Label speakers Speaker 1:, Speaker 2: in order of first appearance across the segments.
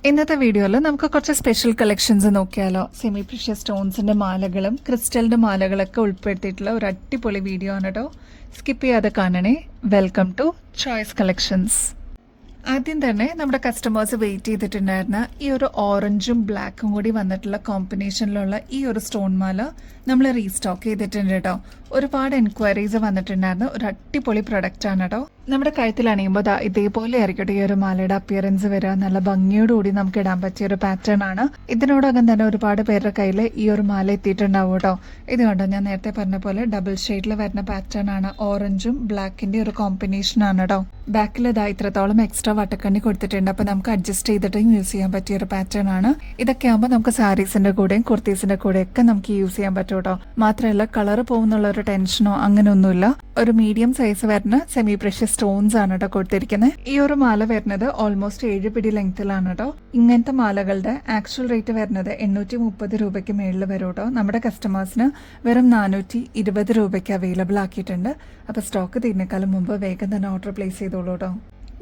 Speaker 1: ഇന്നത്തെ വീഡിയോയിൽ നമുക്ക് കുറച്ച് സ്പെഷ്യൽ കളക്ഷൻസ് നോക്കിയാലോ. സെമി പ്രീഷ്യസ് സ്റ്റോൺസിന്റെ മാലകളും ക്രിസ്റ്റലിന്റെ മാലകളൊക്കെ ഉൾപ്പെടുത്തിയിട്ടുള്ള ഒരു അടിപൊളി വീഡിയോ ആണ് കേട്ടോ. സ്കിപ്പ് ചെയ്യാതെ കാണണേ. Welcome to choice collections. ആദ്യം തന്നെ നമ്മുടെ കസ്റ്റമേഴ്സ് വെയിറ്റ് ചെയ്തിട്ടുണ്ടായിരുന്ന ഈ ഒരു ഓറഞ്ചും ബ്ലാക്കും കൂടി വന്നിട്ടുള്ള കോമ്പിനേഷനിലുള്ള ഈ ഒരു സ്റ്റോൺ മാല നമ്മൾ റീസ്റ്റോക്ക് ചെയ്തിട്ടുണ്ട് കേട്ടോ. ഒരുപാട് എൻക്വയറീസ് വന്നിട്ടുണ്ടായിരുന്നു. ഒരു അടിപൊളി പ്രൊഡക്റ്റ് ആണ് കേട്ടോ. നമ്മുടെ കഴുത്തിൽ അണിയുമ്പോൾ ഇതേപോലെ ആയിരിക്കട്ടെ ഈ ഒരു മാലയുടെ അപ്പിയറൻസ് വരിക. നല്ല ഭംഗിയോടുകൂടി നമുക്ക് ഇടാൻ പറ്റിയ ഒരു പാറ്റേൺ ആണ്. ഇതിനോടകം തന്നെ ഒരുപാട് പേരുടെ കയ്യിൽ ഈ ഒരു മാല എത്തിയിട്ടുണ്ടാവും കേട്ടോ. ഇത് കണ്ടോ, ഞാൻ നേരത്തെ പറഞ്ഞ പോലെ ഡബിൾ ഷെയ്ഡിൽ വരുന്ന പാറ്റേൺ ആണ്. ഓറഞ്ചും ബ്ലാക്കിന്റെ ഒരു കോമ്പിനേഷൻ ആണ് കേട്ടോ. ബാക്കിൽ ഇത്രത്തോളം എക്സ്ട്രാ വട്ടക്കണ്ണി കൊടുത്തിട്ടുണ്ട്. അപ്പൊ നമുക്ക് അഡ്ജസ്റ്റ് ചെയ്തിട്ട് യൂസ് ചെയ്യാൻ പറ്റിയ ഒരു പാറ്റേൺ ആണ്. ഇതൊക്കെ ആകുമ്പോൾ നമുക്ക് സാരീസിന്റെ കൂടെയും കുർത്തീസിന്റെ കൂടെയൊക്കെ നമുക്ക് യൂസ് ചെയ്യാൻ പറ്റും കേട്ടോ. മാത്രമല്ല കളർ പോകുന്നുള്ള ഒരു ടെൻഷനോ അങ്ങനെ ഒന്നുമില്ല. ഒരു മീഡിയം സൈസ് വരുന്ന സെമി പ്രഷ്യസ് സ്റ്റോൺസ് ആണ് കേട്ടോ കൊടുത്തിരിക്കുന്നത്. ഈ ഒരു മാല വരുന്നത് ഓൾമോസ്റ്റ് 7 പിടി ലെങ്ത്തിലാണ് കേട്ടോ. ഇങ്ങനത്തെ മാലകളുടെ ആക്ച്വൽ റേറ്റ് വരുന്നത് 830 രൂപയ്ക്ക് മേളിൽ വരും കേട്ടോ. നമ്മുടെ കസ്റ്റമേഴ്സിന് വെറും 420 രൂപയ്ക്ക് അവൈലബിൾ ആക്കിയിട്ടുണ്ട്. അപ്പൊ സ്റ്റോക്ക് തീരുന്നേക്കാളും മുമ്പ് വേഗം തന്നെ ഓർഡർ പ്ലേസ് ചെയ്തോളൂ കേട്ടോ.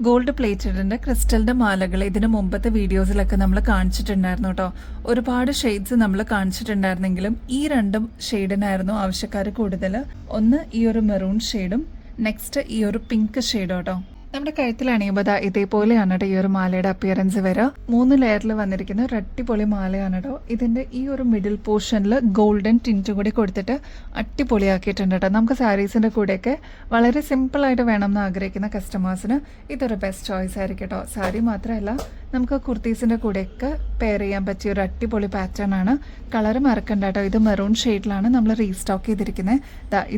Speaker 1: ഗോൾഡ് പ്ലേറ്റഡിന്റെ ക്രിസ്റ്റലിന്റെ മാലകൾ ഇതിന് മുമ്പത്തെ വീഡിയോസിലൊക്കെ നമ്മൾ കാണിച്ചിട്ടുണ്ടായിരുന്നു കേട്ടോ. ഒരുപാട് ഷെയ്ഡ്സ് നമ്മൾ കാണിച്ചിട്ടുണ്ടായിരുന്നെങ്കിലും ഈ രണ്ടും ഷെയ്ഡിനായിരുന്നു ആവശ്യക്കാർ കൂടുതൽ. ഒന്ന് ഈ ഒരു മെറൂൺ ഷെയ്ഡും നെക്സ്റ്റ് ഈ ഒരു പിങ്ക് ഷെയ്ഡും കേട്ടോ. നമ്മുടെ കഴുത്തിൽ അണിയുമ്പോൾ ഇതേപോലെയാണ് കേട്ടോ ഈ ഒരു മാലയുടെ അപ്പിയറൻസ് വരിക. 3 ലെയറിൽ വന്നിരിക്കുന്ന ഒരു അടിപൊളി മാലയാണ് കേട്ടോ. ഇതിന്റെ ഈ ഒരു മിഡിൽ പോർഷനിൽ ഗോൾഡൻ ടിന്റ് കൂടി കൊടുത്തിട്ട് അടിപൊളിയാക്കിയിട്ടുണ്ട് കേട്ടോ. നമുക്ക് സാരീസിന്റെ കൂടെയൊക്കെ വളരെ സിമ്പിൾ ആയിട്ട് വേണം എന്ന് ആഗ്രഹിക്കുന്ന കസ്റ്റമേഴ്സിന് ഇതൊരു ബെസ്റ്റ് ചോയ്സ് ആയിരിക്കും കേട്ടോ. സാരി മാത്രമല്ല, നമുക്ക് കുർത്തീസിന്റെ കൂടെയൊക്കെ പെയർ ചെയ്യാൻ പറ്റിയ ഒരു അടിപൊളി പാറ്റേൺ ആണ്. കളർ മറക്കണ്ട കേട്ടോ. ഇത് മെറൂൺ ഷെയ്ഡിലാണ് നമ്മൾ റീസ്റ്റോക്ക് ചെയ്തിരിക്കുന്നത്.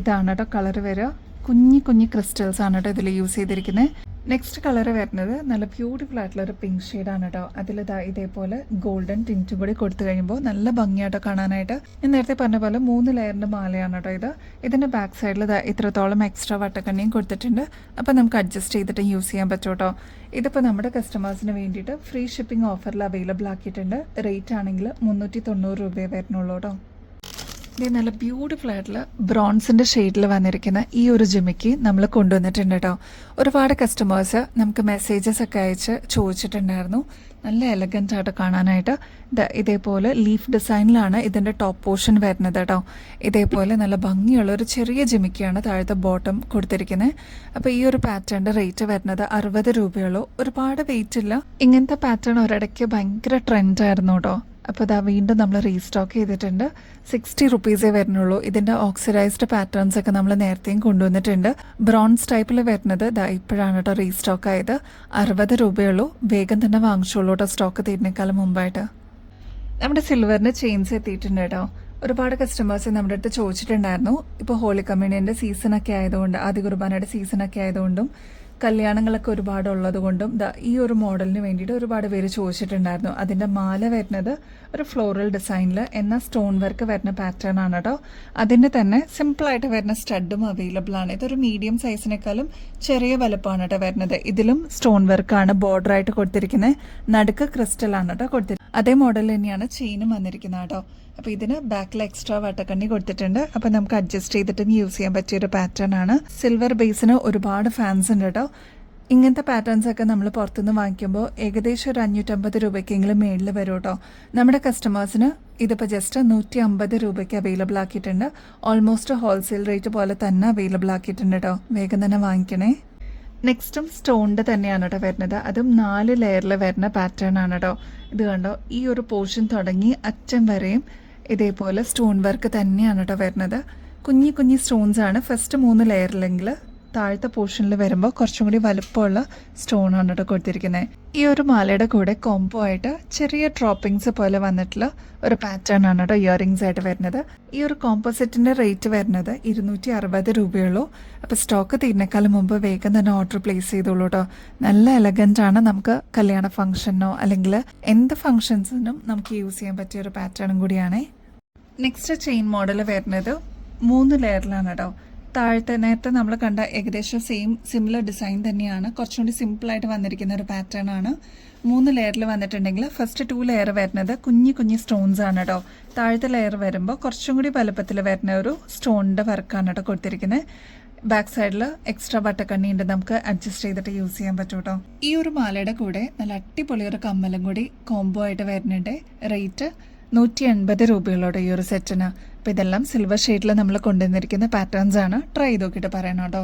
Speaker 1: ഇതാണ് കേട്ടോ കളർ വരിക. കുഞ്ഞി ക്രിസ്റ്റൽസ് ആണ് കേട്ടോ ഇതിൽ യൂസ് ചെയ്തിരിക്കുന്നത്. നെക്സ്റ്റ് കളർ വരുന്നത് നല്ല ബ്യൂട്ടിഫുൾ ആയിട്ടുള്ള ഒരു പിങ്ക് ഷെയ്ഡാണ് കേട്ടോ. അതിൽ ഇതേപോലെ ഗോൾഡൻ ടിൻറ്റും കൂടി കൊടുത്തു കഴിയുമ്പോൾ നല്ല ഭംഗിയായിട്ടോ കാണാനായിട്ട്. ഞാൻ നേരത്തെ പറഞ്ഞ പോലെ 3 ലെയറിന്റെ മാലയാണ് കേട്ടോ ഇത്. ഇതിന്റെ ബാക്ക് സൈഡിൽ ഇത്രത്തോളം എക്സ്ട്രാ വട്ടക്കണ്ണിയും കൊടുത്തിട്ടുണ്ട്. അപ്പം നമുക്ക് അഡ്ജസ്റ്റ് ചെയ്തിട്ട് യൂസ് ചെയ്യാൻ പറ്റും കേട്ടോ. ഇതിപ്പോൾ നമ്മുടെ കസ്റ്റമേഴ്സിന് വേണ്ടിയിട്ട് ഫ്രീ ഷിപ്പിംഗ് ഓഫറിൽ അവൈലബിൾ ആക്കിയിട്ടുണ്ട്. റേറ്റ് ആണെങ്കിൽ 390 രൂപയെ വരുന്നുള്ളൂ കേട്ടോ. ഇത് നല്ല ബ്യൂട്ടിഫുൾ ആയിട്ടുള്ള ബ്രോൺസിന്റെ ഷെയ്ഡിൽ വന്നിരിക്കുന്ന ഈ ഒരു ജിമിക്ക് നമ്മൾ കൊണ്ടുവന്നിട്ടുണ്ട് കേട്ടോ. ഒരുപാട് കസ്റ്റമേഴ്സ് നമുക്ക് മെസ്സേജസ് ഒക്കെ അയച്ച് ചോദിച്ചിട്ടുണ്ടായിരുന്നു. നല്ല എലഗന്റ് ആയിട്ട് കാണാനായിട്ട് ഇതേപോലെ ലീഫ് ഡിസൈനിലാണ് ഇതിന്റെ ടോപ്പ് പോർഷൻ വരുന്നത് കേട്ടോ. ഇതേപോലെ നല്ല ഭംഗിയുള്ള ഒരു ചെറിയ ജിമിക്കാണ് താഴത്തെ ബോട്ടം കൊടുത്തിരിക്കുന്നത്. അപ്പോൾ ഈ ഒരു പാറ്റേണിന്റെ റേറ്റ് വരുന്നത് 60 രൂപയുള്ളൂ. ഒരുപാട് വെയിറ്റ് ഇല്ല. ഇങ്ങനത്തെ പാറ്റേൺ ഒരിടയ്ക്ക് ഭയങ്കര ട്രെൻഡായിരുന്നു കേട്ടോ. അപ്പോൾ വീണ്ടും നമ്മൾ റീസ്റ്റോക്ക് ചെയ്തിട്ടുണ്ട്. 60 റുപ്പീസേ വരുന്നുള്ളൂ. ഇതിന്റെ ഓക്സിഡൈസ്ഡ് പാറ്റേൺസ് ഒക്കെ നമ്മൾ നേരത്തെയും കൊണ്ടുവന്നിട്ടുണ്ട്. ബ്രോൺസ് ടൈപ്പിൽ വരുന്നത് ഇപ്പോഴാണ് കേട്ടോ റീസ്റ്റോക്ക് ആയത്. 60 രൂപയുള്ളൂ. വേഗം തന്നെ വാങ്ങിച്ചോളൂ കേട്ടോ, സ്റ്റോക്ക് തീരുന്നേക്കാളും മുമ്പായിട്ട്. നമ്മുടെ സിൽവറിന്റെ ചെയിൻസ് എത്തിയിട്ടുണ്ട് കേട്ടോ. ഒരുപാട് കസ്റ്റമേഴ്സ് നമ്മുടെ അടുത്ത് ചോദിച്ചിട്ടുണ്ടായിരുന്നു. ഇപ്പോൾ ഹോളി കമ്മ്യൂണിയന്റെ സീസണൊക്കെ ആയതുകൊണ്ട്, ആദ്യ കുർബാനയുടെ സീസണൊക്കെ ആയതുകൊണ്ടും കല്യാണങ്ങളൊക്കെ ഒരുപാട് ഉള്ളത് കൊണ്ടും ഈ ഒരു മോഡലിന് വേണ്ടിയിട്ട് ഒരുപാട് പേര് ചോദിച്ചിട്ടുണ്ടായിരുന്നു. അതിന്റെ മാല വരുന്നത് ഒരു ഫ്ലോറൽ ഡിസൈനിൽ എന്നാൽ സ്റ്റോൺ വർക്ക് വരുന്ന പാറ്റേൺ ആണ് കേട്ടോ. അതിന്റെ തന്നെ സിമ്പിൾ ആയിട്ട് വരുന്ന സ്റ്റഡും അവൈലബിൾ ആണ്. ഇതൊരു മീഡിയം സൈസിനേക്കാളും ചെറിയ വലുപ്പമാണ് കേട്ടോ വരുന്നത്. ഇതിലും സ്റ്റോൺ വർക്കാണ് ബോർഡർ ആയിട്ട് കൊടുത്തിരിക്കുന്നത്. നടുക്ക് ക്രിസ്റ്റൽ ആണ് കേട്ടോ കൊടുത്തിരിക്കുന്നത്. അതേ മോഡൽ തന്നെയാണ് ചെയിനും വന്നിരിക്കുന്നത് കേട്ടോ. അപ്പൊ ഇതിന് ബാക്കിൽ എക്സ്ട്രാ വട്ടക്കണ്ണി കൊടുത്തിട്ടുണ്ട്. അപ്പൊ നമുക്ക് അഡ്ജസ്റ്റ് ചെയ്തിട്ട് യൂസ് ചെയ്യാൻ പറ്റിയ ഒരു പാറ്റേൺ ആണ്. സിൽവർ ബേസിന് ഒരുപാട് ഫാൻസ് ഉണ്ട് കേട്ടോ. ഇങ്ങനത്തെ പാറ്റേൺസ് ഒക്കെ നമ്മൾ പുറത്തുനിന്ന് വാങ്ങിക്കുമ്പോൾ ഏകദേശം ഒരു 550 രൂപയ്ക്കെങ്കിലും മേളിൽ വരും കേട്ടോ. നമ്മുടെ കസ്റ്റമേഴ്സിന് ഇതിപ്പോൾ ജസ്റ്റ് 150 രൂപയ്ക്ക് അവൈലബിൾ ആക്കിയിട്ടുണ്ട്. ഓൾമോസ്റ്റ് ഹോൾസെയിൽ റേറ്റ് പോലെ തന്നെ അവൈലബിൾ ആക്കിയിട്ടുണ്ട് കേട്ടോ. വേഗം തന്നെ വാങ്ങിക്കണേ. നെക്സ്റ്റും സ്റ്റോണിന്റെ തന്നെയാണ് കേട്ടോ വരുന്നത്. അതും 4 ലെയറിൽ വരുന്ന പാറ്റേൺ ആണ് കേട്ടോ. ഇത് കണ്ടോ, ഈ ഒരു പോർഷൻ തുടങ്ങി അറ്റം വരെയും ഇതേപോലെ സ്റ്റോൺ വർക്ക് തന്നെയാണ് കേട്ടോ വരുന്നത്. കുഞ്ഞി സ്റ്റോൺസ് ആണ് ഫസ്റ്റ് 3 ലെയറിലെങ്കിൽ. താഴത്തെ പോർഷനിൽ വരുമ്പോൾ കുറച്ചും കൂടി വലുപ്പമുള്ള സ്റ്റോൺ ആണ് കേട്ടോ കൊടുത്തിരിക്കുന്നത്. ഈ ഒരു മാലയുടെ കൂടെ കോംബോ ആയിട്ട് ചെറിയ ഡ്രോപ്പിങ്സ് പോലെ വന്നിട്ടുള്ള ഒരു പാറ്റേൺ ആണ് കേട്ടോ ഇയറിംഗ്സ് ആയിട്ട് വരുന്നത്. ഈ ഒരു കോമ്പോസിറ്റിന്റെ റേറ്റ് വരുന്നത് 260 രൂപയുള്ളൂ. അപ്പൊ സ്റ്റോക്ക് തീരുന്നേക്കാളും മുമ്പ് വേഗം തന്നെ ഓർഡർ പ്ലേസ് ചെയ്തോളൂ കേട്ടോ. നല്ല എലഗന്റ് ആണ്. നമുക്ക് കല്യാണ ഫംഗ്ഷനോ അല്ലെങ്കിൽ എന്ത് ഫംഗ്ഷൻസിനും നമുക്ക് യൂസ് ചെയ്യാൻ പറ്റിയ ഒരു പാറ്റേണും കൂടിയാണ്. നെക്സ്റ്റ് ചെയിൻ മോഡൽ വരുന്നത് 3 ലെയറിലാണ് കേട്ടോ. താഴത്തെ നേരത്തെ നമ്മൾ കണ്ട ഏകദേശം സിമിലർ ഡിസൈൻ തന്നെയാണ്. കുറച്ചും കൂടി സിമ്പിൾ ആയിട്ട് വന്നിരിക്കുന്ന ഒരു പാറ്റേൺ ആണ്. 3 ലെയറിൽ വന്നിട്ടുണ്ടെങ്കിൽ ഫസ്റ്റ് 2 ലെയർ വരുന്നത് കുഞ്ഞി സ്റ്റോൺസ് ആണ് കേട്ടോ. താഴത്തെ ലെയർ വരുമ്പോൾ കുറച്ചും കൂടി വലുപ്പത്തിൽ വരുന്ന ഒരു സ്റ്റോണിന്റെ വർക്കാണ് കേട്ടോ കൊടുത്തിരിക്കുന്നത്. ബാക്ക് സൈഡിൽ എക്സ്ട്രാ ബട്ടക്കണ്ണി ഉണ്ട്, നമുക്ക് അഡ്ജസ്റ്റ് ചെയ്തിട്ട് യൂസ് ചെയ്യാൻ പറ്റും കേട്ടോ. ഈ ഒരു മാലയുടെ കൂടെ നല്ല അടിപൊളി ഒരു കമ്മലും കൂടി കോംബോ ആയിട്ട് വരുന്നുണ്ട്. റേറ്റ് 180 രൂപയുള്ളൂ ഈ ഒരു സെറ്റിന്. അപ്പോൾ ഇതെല്ലാം സിൽവർ ഷെയ്ഡിൽ നമ്മൾ കൊണ്ടുവന്നിരിക്കുന്ന പാറ്റേൺസ് ആണ്. ട്രൈ ചെയ്ത് നോക്കിയിട്ട് പറയണം കേട്ടോ.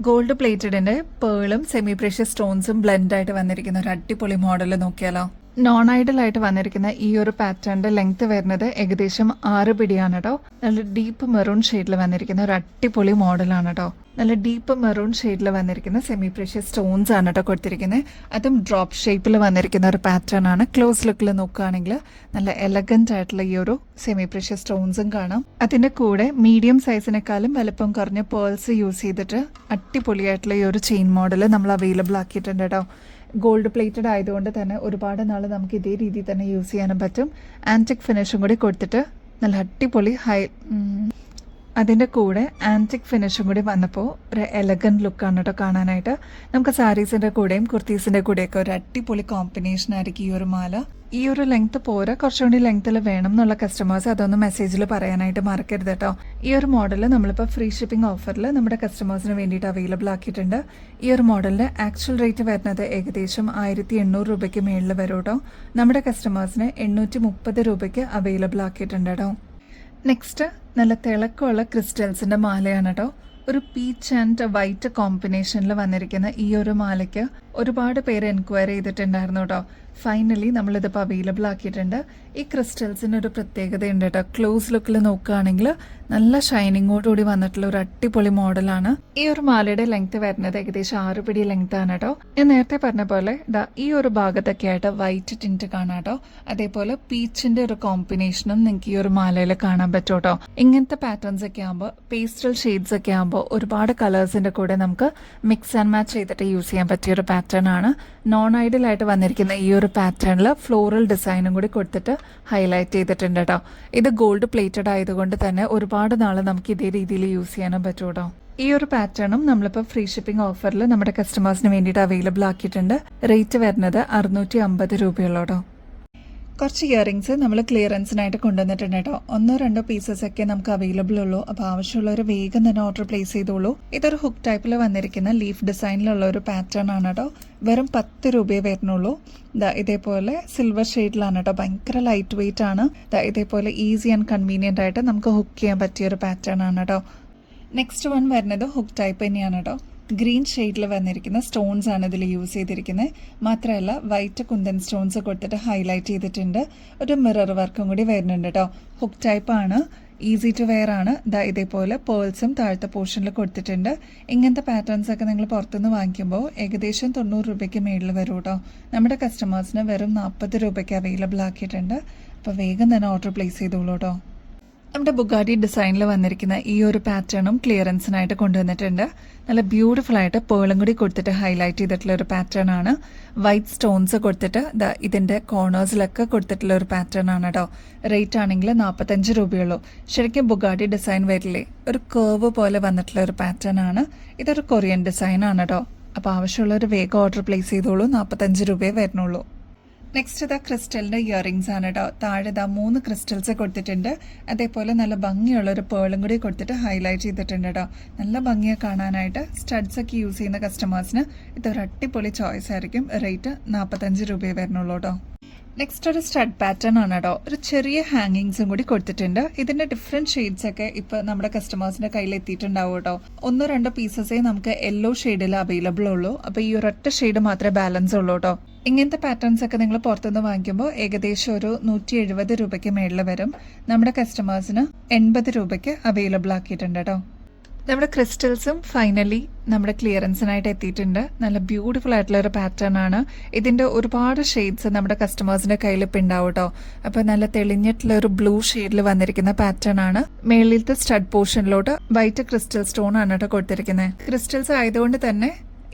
Speaker 1: ഗോൾഡ് പ്ലേറ്റഡിൻ്റെ പേളും സെമി പ്രഷ്യസ് സ്റ്റോൺസും ബ്ലെൻഡ് ആയിട്ട് വന്നിരിക്കുന്ന ഒരു അടിപൊളി മോഡൽ നോക്കിയാലോ. നോൺ ഐഡലായിട്ട് വന്നിരിക്കുന്ന ഈ ഒരു പാറ്റേണിന്റെ ലെങ്ത് വരുന്നത് ഏകദേശം 6 പിടിയാണ് കേട്ടോ. നല്ല ഡീപ്പ് മെറൂൺ ഷെയ്ഡിൽ വന്നിരിക്കുന്ന ഒരു അടിപൊളി മോഡലാണ് കേട്ടോ. നല്ല ഡീപ്പ് മെറൂൺ ഷെയ്ഡിൽ വന്നിരിക്കുന്ന സെമി പ്രഷ്യസ് സ്റ്റോൺസ് ആണ് കേട്ടോ കൊടുത്തിരിക്കുന്നത്. അതും ഡ്രോപ്പ് ഷേപ്പിൽ വന്നിരിക്കുന്ന ഒരു പാറ്റേൺ ആണ്. ക്ലോസ് ലുക്കിൽ നോക്കുകയാണെങ്കിൽ നല്ല എലഗന്റ് ആയിട്ടുള്ള ഈ ഒരു സെമി പ്രഷ്യസ് സ്റ്റോൺസും കാണാം. അതിന്റെ കൂടെ മീഡിയം സൈസിനെക്കാളും വലുപ്പം കുറഞ്ഞ പേൾസ് യൂസ് ചെയ്തിട്ട് അടിപൊളിയായിട്ടുള്ള ഈ ഒരു ചെയിൻ മോഡൽ നമ്മൾ അവൈലബിൾ ആക്കിയിട്ടുണ്ട് കേട്ടോ. ഗോൾഡ് പ്ലേറ്റഡ് ആയതുകൊണ്ട് തന്നെ ഒരുപാട് നാൾ നമുക്ക് ഇതേ രീതിയിൽ തന്നെ യൂസ് ചെയ്യാനും പറ്റും. ആൻറ്റിക് ഫിനിഷും കൂടി കൊടുത്തിട്ട് നല്ല അടിപൊളി അതിൻ്റെ കൂടെ ആൻറ്റിക് ഫിനിഷും കൂടി വന്നപ്പോൾ ഒരു എലഗൻറ്റ് ലുക്കാണ് കേട്ടോ കാണാനായിട്ട്. നമുക്ക് സാരീസിൻ്റെ കൂടെയും കുർത്തീസിൻ്റെ കൂടെയൊക്കെ ഒരു അടിപൊളി കോമ്പിനേഷൻ ആയിരിക്കും ഈ ഒരു മാല. ഈ ഒരു ലെങ്ത് പോരാ, കുറച്ചുകൂടി ലെങ്ത്തിൽ വേണം എന്നുള്ള കസ്റ്റമേഴ്സ് അതൊന്ന് മെസ്സേജിൽ പറയാനായിട്ട് മറക്കരുത് കേട്ടോ. ഈ ഒരു മോഡൽ നമ്മളിപ്പോൾ ഫ്രീ ഷിപ്പിംഗ് ഓഫറിൽ നമ്മുടെ കസ്റ്റമേഴ്സിന് വേണ്ടിയിട്ട് അവൈലബിൾ ആക്കിയിട്ടുണ്ട്. ഈ ഒരു മോഡലിൻ്റെ ആക്ച്വൽ റേറ്റ് വരുന്നത് ഏകദേശം 1800 രൂപയ്ക്ക് മേളിൽ വരും കേട്ടോ. നമ്മുടെ കസ്റ്റമേഴ്സിന് 830 രൂപയ്ക്ക് അവൈലബിൾ ആക്കിയിട്ടുണ്ട് കേട്ടോ. നെക്സ്റ്റ് നല്ല തിളക്കമുള്ള ക്രിസ്റ്റൽസിൻ്റെ മാലയാണ് കേട്ടോ. ഒരു പീച്ച് ആൻഡ് വൈറ്റ് കോമ്പിനേഷനിൽ വന്നിരിക്കുന്ന ഈ ഒരു മാലയ്ക്ക് ഒരുപാട് പേര് എൻക്വയറി ചെയ്തിട്ടുണ്ടായിരുന്നു കേട്ടോ. ഫൈനലി നമ്മളിതിപ്പോൾ അവൈലബിൾ ആക്കിയിട്ടുണ്ട്. ഈ ക്രിസ്റ്റൽസിന് ഒരു പ്രത്യേകതയുണ്ട് കേട്ടോ. ക്ലോസ് ലുക്കിൽ നോക്കുകയാണെങ്കിൽ നല്ല ഷൈനിങ്ങോടുകൂടി വന്നിട്ടുള്ള ഒരു അടിപൊളി മോഡലാണ്. ഈ ഒരു മാലയുടെ ലെങ്ത് വരുന്നത് ഏകദേശം 6 പിടി ലെങ്ത് ആണ് കേട്ടോ. ഞാൻ നേരത്തെ പറഞ്ഞ പോലെ ഈ ഒരു ഭാഗത്തൊക്കെ ആയിട്ട് വൈറ്റ് ടിന്റ് കാണാം കേട്ടോ. അതേപോലെ പീച്ചിന്റെ ഒരു കോമ്പിനേഷനും നിങ്ങൾക്ക് ഈ ഒരു മാലയിൽ കാണാൻ പറ്റും കേട്ടോ. ഇങ്ങനത്തെ പാറ്റേൺസ് ഒക്കെ ആകുമ്പോൾ, പേസ്റ്റൽ ഷെയ്ഡ്സ് ഒക്കെ ആകുമ്പോൾ ഒരുപാട് കളേഴ്സിന്റെ കൂടെ നമുക്ക് മിക്സ് ആൻഡ് മാച്ച് ചെയ്തിട്ട് യൂസ് ചെയ്യാൻ പറ്റിയ ഒരു പാറ്റേൺ ആണ്. നോൺ ഐഡൽ ആയിട്ട് വന്നിരിക്കുന്ന ഈ ഒരു പാറ്റേണിൽ ഫ്ലോറൽ ഡിസൈനും കൂടി കൊടുത്തിട്ട് ഹൈലൈറ്റ് ചെയ്തിട്ടുണ്ട് കേട്ടോ. ഇത് ഗോൾഡ് പ്ലേറ്റഡ് ആയതുകൊണ്ട് തന്നെ ഒരുപാട് നാൾ നമുക്ക് ഇതേ രീതിയിൽ യൂസ് ചെയ്യാനും പറ്റും കേട്ടോ. ഈ ഒരു പാറ്റേണും നമ്മളിപ്പോൾ ഫ്രീ ഷിപ്പിംഗ് ഓഫറിൽ നമ്മുടെ കസ്റ്റമേഴ്സിന് വേണ്ടിയിട്ട് അവൈലബിൾ ആക്കിയിട്ടുണ്ട്. റേറ്റ് വരുന്നത് 650 രൂപയുള്ളൂ കേട്ടോ. കുറച്ച് ഇയറിങ്സ് നമ്മൾ ക്ലിയറൻസിനായിട്ട് കൊണ്ടുവന്നിട്ടുണ്ട് കേട്ടോ. 1-2 പീസസ് ഒക്കെ നമുക്ക് അവൈലബിൾ ഉള്ളൂ. അപ്പോൾ ആവശ്യമുള്ളവർ വേഗം തന്നെ ഓർഡർ പ്ലേസ് ചെയ്തോളൂ. ഇതൊരു ഹുക്ക് ടൈപ്പിൽ വന്നിരിക്കുന്ന ലീഫ് ഡിസൈനിലുള്ള ഒരു പാറ്റേൺ ആണ് കേട്ടോ. വെറും 10 രൂപയെ വരുന്നുള്ളൂ. ഇതേപോലെ സിൽവർ ഷെയ്ഡിലാണ് കേട്ടോ. ഭയങ്കര ലൈറ്റ് വെയിറ്റ് ആണ്. ഇതേപോലെ ഈസി ആൻഡ് കൺവീനിയൻ്റ് ആയിട്ട് നമുക്ക് ഹുക്ക് ചെയ്യാൻ പറ്റിയ ഒരു പാറ്റേൺ ആണ് കേട്ടോ. നെക്സ്റ്റ് വൺ വരുന്നത് ഹുക്ക് ടൈപ്പ് തന്നെയാണ് കേട്ടോ. ഗ്രീൻ ഷെയ്ഡിൽ വന്നിരിക്കുന്ന സ്റ്റോൺസ് ആണ് ഇതിൽ യൂസ് ചെയ്തിരിക്കുന്നത്. മാത്രമല്ല വൈറ്റ് കുന്തൻ സ്റ്റോൺസ് കൊടുത്തിട്ട് ഹൈലൈറ്റ് ചെയ്തിട്ടുണ്ട്. ഒരു മിറർ വർക്കും കൂടി വരുന്നുണ്ട് കേട്ടോ. ഹുക്ക് ടൈപ്പ് ആണ്, ഈസി ടു വെയർ ആണ്. ഇതേപോലെ പേൾസും താഴത്തെ പോർഷനിൽ കൊടുത്തിട്ടുണ്ട്. ഇങ്ങനത്തെ പാറ്റേൺസ് ഒക്കെ നിങ്ങൾ പുറത്തുനിന്ന് വാങ്ങിക്കുമ്പോൾ ഏകദേശം 90 രൂപയ്ക്ക് മേളിൽ വരും കേട്ടോ. നമ്മുടെ കസ്റ്റമേഴ്സിന് വെറും 40 രൂപയ്ക്ക് അവൈലബിൾ ആക്കിയിട്ടുണ്ട്. അപ്പോൾ വേഗം തന്നെ ഓർഡർ പ്ലേസ് ചെയ്തോളൂ കേട്ടോ. നമ്മുടെ ബുഗാട്ടി ഡിസൈനിൽ വന്നിരിക്കുന്ന ഈ ഒരു പാറ്റേണും ക്ലിയറൻസിനായിട്ട് കൊണ്ടുവന്നിട്ടുണ്ട്. നല്ല ബ്യൂട്ടിഫുൾ ആയിട്ട് പേളും കൂടി കൊടുത്തിട്ട് ഹൈലൈറ്റ് ചെയ്തിട്ടുള്ള ഒരു പാറ്റേൺ ആണ്. വൈറ്റ് സ്റ്റോൺസ് കൊടുത്തിട്ട് ഇതിന്റെ കോർണേഴ്സിലൊക്കെ കൊടുത്തിട്ടുള്ള ഒരു പാറ്റേൺ ആണ് കേട്ടോ. റേറ്റ് ആണെങ്കിൽ 45 രൂപയുള്ളൂ. ശരിക്കും ബുഗാട്ടി ഡിസൈൻ വരില്ലേ, ഒരു കേർവ് പോലെ വന്നിട്ടുള്ള ഒരു പാറ്റേൺ ആണ്. ഇതൊരു കൊറിയൻ ഡിസൈൻ ആണ് കേട്ടോ. അപ്പോൾ ആവശ്യമുള്ളവർ വേഗം ഓർഡർ പ്ലേസ് ചെയ്തോളൂ. 45 രൂപയെ വരുന്നുള്ളൂ. നെക്സ്റ്റ് ക്രിസ്റ്റലിൻ്റെ ഇയറിങ്സ് ആണ് കേട്ടോ. താഴെ 3 ക്രിസ്റ്റൽസ് കൊടുത്തിട്ടുണ്ട്. അതേപോലെ നല്ല ഭംഗിയുള്ള ഒരു പേളും കൂടി കൊടുത്തിട്ട് ഹൈലൈറ്റ് ചെയ്തിട്ടുണ്ട് കേട്ടോ. നല്ല ഭംഗിയെ കാണാനായിട്ട് സ്റ്റഡ്സ് ഒക്കെ യൂസ് ചെയ്യുന്ന കസ്റ്റമേഴ്സിന് ഇതൊരു അടിപൊളി ചോയ്സ് ആയിരിക്കും. റേറ്റ് 45 രൂപയെ വരുന്നുള്ളൂ കേട്ടോ. നെക്സ്റ്റ് ഒരു സ്റ്റഡ് പാറ്റേൺ ആണ് കേട്ടോ. ഒരു ചെറിയ ഹാങ്ങിങ്സും കൂടി കൊടുത്തിട്ടുണ്ട്. ഇതിന്റെ ഡിഫറെന്റ് ഷെയ്ഡ്സ് ഒക്കെ ഇപ്പൊ നമ്മുടെ കസ്റ്റമേഴ്സിന്റെ കയ്യിൽ എത്തിയിട്ടുണ്ടാവും കേട്ടോ. 1-2 പീസസേ നമുക്ക് യെല്ലോ ഷെയ്ഡിൽ അവൈലബിൾ ഉള്ളൂ. അപ്പൊ ഈ ഒരൊറ്റ ഷെയ്ഡ് മാത്രമേ ബാലൻസ് ഉള്ളൂ കേട്ടോ. ഇങ്ങനത്തെ പാറ്റേൺസ് ഒക്കെ നിങ്ങൾ പുറത്തുനിന്ന് വാങ്ങിക്കുമ്പോൾ ഏകദേശം ഒരു 170 രൂപയ്ക്ക് മേളിൽ വരും. നമ്മുടെ കസ്റ്റമേഴ്സിന് 80 രൂപയ്ക്ക് അവൈലബിൾ ആക്കിയിട്ടുണ്ട് കേട്ടോ. നമ്മുടെ ക്രിസ്റ്റൽസും ഫൈനലി നമ്മുടെ ക്ലിയറൻസിനായിട്ട് എത്തിയിട്ടുണ്ട്. നല്ല ബ്യൂട്ടിഫുൾ ആയിട്ടുള്ള ഒരു പാറ്റേൺ ആണ്. ഇതിന്റെ ഒരുപാട് ഷെയ്ഡ്സ് നമ്മുടെ കസ്റ്റമേഴ്സിന്റെ കയ്യിൽ ഇപ്പം ഉണ്ടാവും കേട്ടോ. അപ്പോൾ നല്ല തെളിഞ്ഞിട്ടുള്ള ഒരു ബ്ലൂ ഷെയ്ഡിൽ വന്നിരിക്കുന്ന പാറ്റേൺ ആണ്. മേളിലത്തെ സ്റ്റഡ് പോർഷനിലോട്ട് വൈറ്റ് ക്രിസ്റ്റൽ സ്റ്റോൺ ആണ് കേട്ടോ കൊടുത്തിരിക്കുന്നത്. ക്രിസ്റ്റൽസ് ആയതുകൊണ്ട് തന്നെ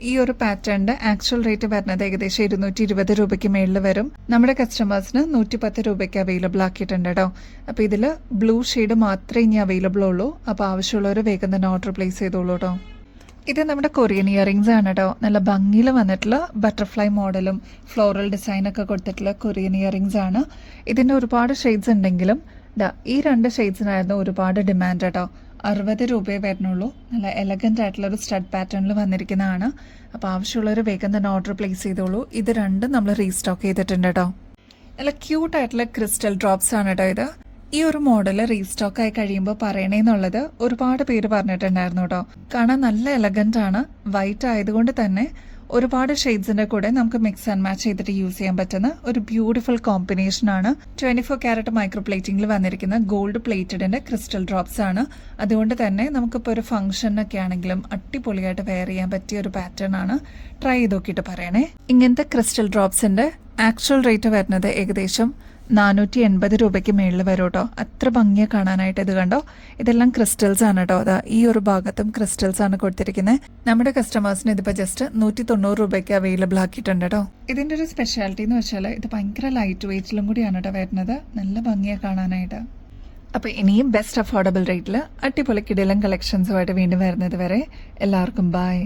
Speaker 1: ഈ ഒരു പാറ്റേണിന്റെ ആക്ച്വൽ റേറ്റ് വരുന്നത് ഏകദേശം 220 രൂപയ്ക്ക് മേളിൽ വരും. നമ്മുടെ കസ്റ്റമേഴ്സിന് 110 രൂപയ്ക്ക് അവൈലബിൾ ആക്കിയിട്ടുണ്ട് കേട്ടോ. അപ്പോൾ ഇതിൽ ബ്ലൂ ഷെയ്ഡ് മാത്രമേ ഇനി അവൈലബിൾ ഉള്ളൂ. അപ്പോൾ ആവശ്യമുള്ളവർ വേഗം തന്നെ ഓർഡർ പ്ലേസ് ചെയ്തോളൂ കേട്ടോ. ഇത് നമ്മുടെ കൊറിയൻ ഇയറിങ്സ് ആണ് കേട്ടോ. നല്ല ഭംഗിയിൽ വന്നിട്ടുള്ള ബട്ടർഫ്ലൈ മോഡലും ഫ്ലോറൽ ഡിസൈനൊക്കെ കൊടുത്തിട്ടുള്ള കൊറിയൻ ഇയറിങ്സ് ആണ്. ഇതിൻ്റെ ഒരുപാട് ഷെയ്ഡ്സ് ഉണ്ടെങ്കിലും ഈ 2 ഷെയ്ഡ്സിനായിരുന്നു ഒരുപാട് ഡിമാൻഡ് കേട്ടോ. ₹60 വരുന്നുള്ളൂ. നല്ല എലഗൻ്റ് ആയിട്ടുള്ള ഒരു സ്റ്റഡ് പാറ്റേണിൽ വന്നിരിക്കുന്നതാണ്. അപ്പോൾ ആവശ്യമുള്ളവർ വേഗം തന്നെ ഓർഡർ പ്ലേസ് ചെയ്തോളൂ. ഇത് രണ്ടും നമ്മൾ റീസ്റ്റോക്ക് ചെയ്തിട്ടുണ്ട് കേട്ടോ. നല്ല ക്യൂട്ടായിട്ടുള്ള ക്രിസ്റ്റൽ ഡ്രോപ്സ് ആണ് കേട്ടോ ഇത്. ഈ ഒരു മോഡൽ റീസ്റ്റോക്ക് ആയി കഴിയുമ്പോൾ പറയണേന്നുള്ളത് ഒരുപാട് പേര് പറഞ്ഞിട്ടുണ്ടായിരുന്നു കേട്ടോ. കാണാൻ നല്ല എലഗൻ്റ് ആണ്. വൈറ്റ് ആയതുകൊണ്ട് തന്നെ ഒരുപാട് ഷെയ്ഡ്സിന്റെ കൂടെ നമുക്ക് മിക്സ് ആൻഡ് മാച്ച് ചെയ്തിട്ട് യൂസ് ചെയ്യാൻ പറ്റുന്ന ഒരു ബ്യൂട്ടിഫുൾ കോമ്പിനേഷൻ ആണ്. 24 ക്യാരറ്റ് മൈക്രോ പ്ലേറ്റിംഗിൽ വന്നിരിക്കുന്ന ഗോൾഡ് പ്ലേറ്റഡിന്റെ ക്രിസ്റ്റൽ ഡ്രോപ്സ് ആണ്. അതുകൊണ്ട് തന്നെ നമുക്കിപ്പോൾ ഒരു ഫംഗ്ഷനൊക്കെ ആണെങ്കിലും അടിപൊളിയായിട്ട് വെയർ ചെയ്യാൻ പറ്റിയ ഒരു പാറ്റേൺ ആണ്. ട്രൈ ചെയ്ത് നോക്കിയിട്ട് പറയണേ. ഇങ്ങനത്തെ ക്രിസ്റ്റൽ ഡ്രോപ്സിന്റെ ആക്ച്വൽ റേറ്റ് വരുന്നത് ഏകദേശം ₹480 മേളിൽ വരും കേട്ടോ. അത്ര ഭംഗിയെ കാണാനായിട്ട്. ഇത് കണ്ടോ, ഇതെല്ലാം ക്രിസ്റ്റൽസ് ആണ് കേട്ടോ. അതാ ഈ ഒരു ഭാഗത്തും ക്രിസ്റ്റൽസ് ആണ് കൊടുത്തിരിക്കുന്നത്. നമ്മുടെ കസ്റ്റമേഴ്സിന് ഇതിപ്പോൾ ജസ്റ്റ് ₹190 അവൈലബിൾ ആക്കിയിട്ടുണ്ട് കേട്ടോ. ഇതിൻ്റെ ഒരു സ്പെഷ്യാലിറ്റി എന്ന് വെച്ചാൽ ഇത് ഭയങ്കര ലൈറ്റ് വെയ്റ്റിലും കൂടിയാണ് കേട്ടോ വരുന്നത്. നല്ല ഭംഗിയെ കാണാനായിട്ട്. അപ്പോൾ ഇനിയും ബെസ്റ്റ് അഫോർഡബിൾ റേറ്റിൽ അടിപൊളി കിടിലൻ കളക്ഷൻസുമായിട്ട് വീണ്ടും വരുന്നത് വരെ എല്ലാവർക്കും ബൈ.